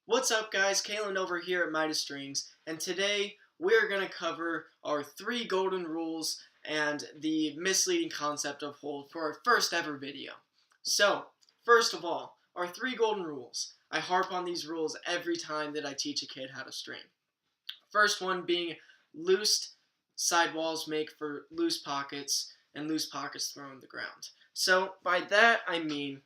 What's up guys, Kalen over here at Midas Strings, and today we're going to cover our 3 golden rules and the misleading concept of hold for our first ever video. So, first of all, our 3 golden rules. I harp on these rules every time that I teach a kid how to string. First one being loose sidewalls make for loose pockets, and loose pockets throw on the ground. So, by that I mean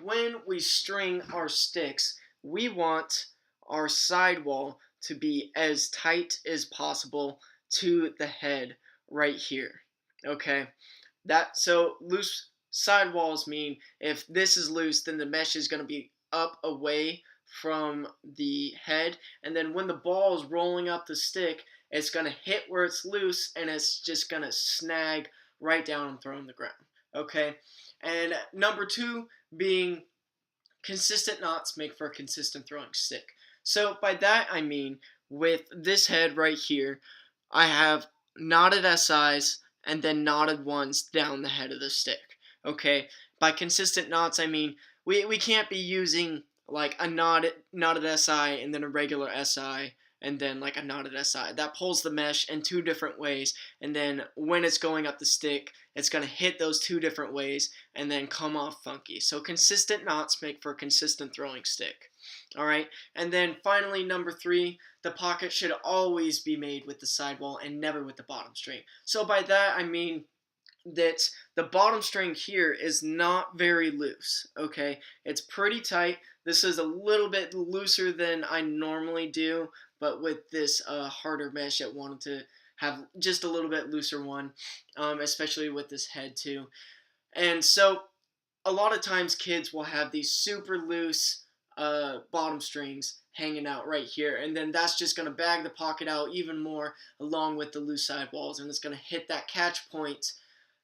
when we string our sticks, we want our sidewall to be as tight as possible to the head right here. Okay? So loose sidewalls mean if this is loose, then the mesh is going to be up away from the head, and then when the ball is rolling up the stick, it's going to hit where it's loose, and it's just going to snag right down and throw on the ground. Okay? And number 2 being consistent knots make for a consistent throwing stick. So by that I mean with this head right here, I have knotted SIs and then knotted ones down the head of the stick. Okay, by consistent knots I mean we can't be using like a knotted SI and then a regular SI and then like a knotted SI. That pulls the mesh in 2 different ways, and then when it's going up the stick, it's going to hit those 2 different ways and then come off funky. So consistent knots make for a consistent throwing stick. Alright, and then finally number 3, the pocket should always be made with the sidewall and never with the bottom string. So by that I mean that the bottom string here is not very loose, okay? It's pretty tight. This is a little bit looser than I normally do, but with this harder mesh, I wanted to have just a little bit looser one, especially with this head too. And so a lot of times kids will have these super loose bottom strings hanging out right here, and then that's just going to bag the pocket out even more along with the loose sidewalls, and it's going to hit that catch point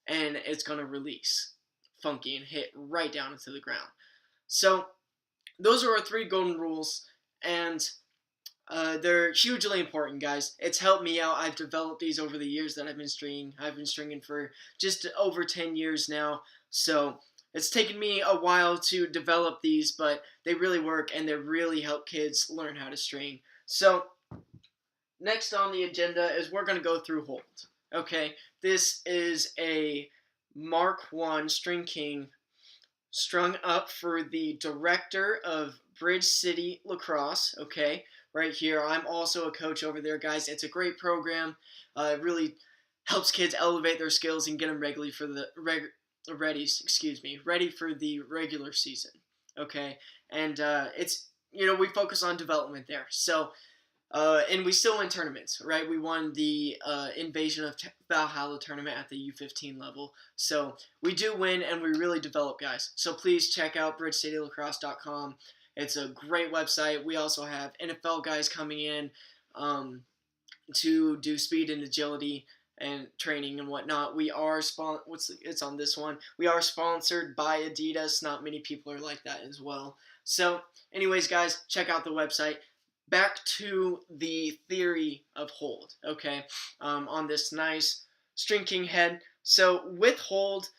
and it's going to release funky and hit right down into the ground. So those are our 3 golden rules, and they're hugely important, guys. It's helped me out. I've developed these over the years that I've been stringing. I've been stringing for just over 10 years now, so it's taken me a while to develop these, but they really work, and they really help kids learn how to string. So next on the agenda is we're going to go through hold. Okay, this is a Mark I String King strung up for the director of Bridge City Lacrosse. Okay, right here. I'm also a coach over there, guys. It's a great program. It really helps kids elevate their skills and get them ready for the ready for the regular season. Okay, and it's we focus on development there. So and we still win tournaments, right? We won the Invasion of Valhalla tournament at the U15 level. So we do win, and we really develop guys. So please check out bridgecitylacrosse.com. It's a great website. We also have NFL guys coming in to do speed and agility and training and whatnot. We are it's on this one. We are sponsored by Adidas. Not many people are like that as well. So anyways, guys, check out the website. Back to the theory of hold, okay, on this nice String King head. So with hold,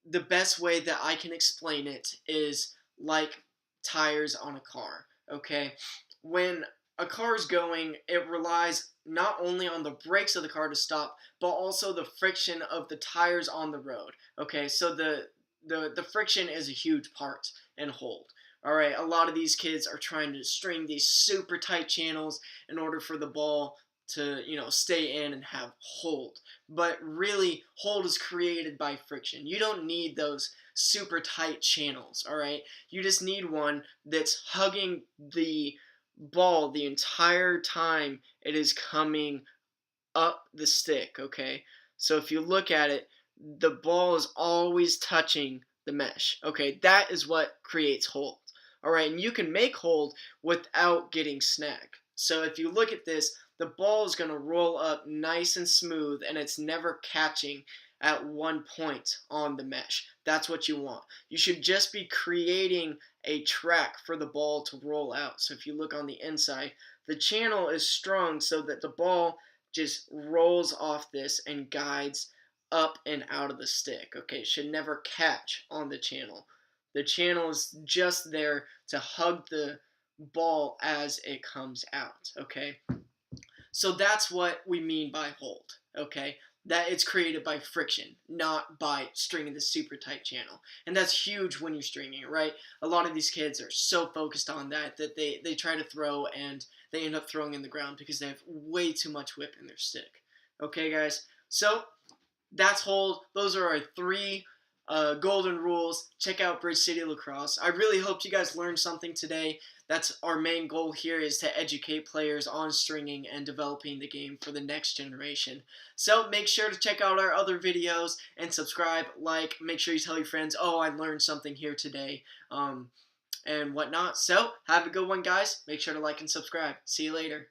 the best way that I can explain it is like tires on a car, okay? When a car is going, it relies not only on the brakes of the car to stop, but also the friction of the tires on the road, okay? So the friction is a huge part in hold. All right, a lot of these kids are trying to string these super tight channels in order for the ball to, stay in and have hold. But really, hold is created by friction. You don't need those super tight channels, all right? You just need one that's hugging the ball the entire time it is coming up the stick, okay? So if you look at it, the ball is always touching the mesh, okay? That is what creates hold. All right, and you can make hold without getting snagged. So if you look at this, the ball is going to roll up nice and smooth, and it's never catching at one point on the mesh. That's what you want. You should just be creating a track for the ball to roll out. So if you look on the inside, the channel is strung so that the ball just rolls off this and guides up and out of the stick. Okay, it should never catch on the channel. The channel is just there to hug the ball as it comes out, okay? So that's what we mean by hold, okay? That it's created by friction, not by stringing the super tight channel. And that's huge when you're stringing it, right? A lot of these kids are so focused on that they try to throw and they end up throwing in the ground because they have way too much whip in their stick. Okay, guys? So that's hold. Those are our three golden rules. Check out Bridge City Lacrosse. I really hope you guys learned something today. That's our main goal here, is to educate players on stringing and developing the game for the next generation. So make sure to check out our other videos and subscribe, like, make sure you tell your friends, oh, I learned something here today, and whatnot. So have a good one, guys. Make sure to like and subscribe. See you later.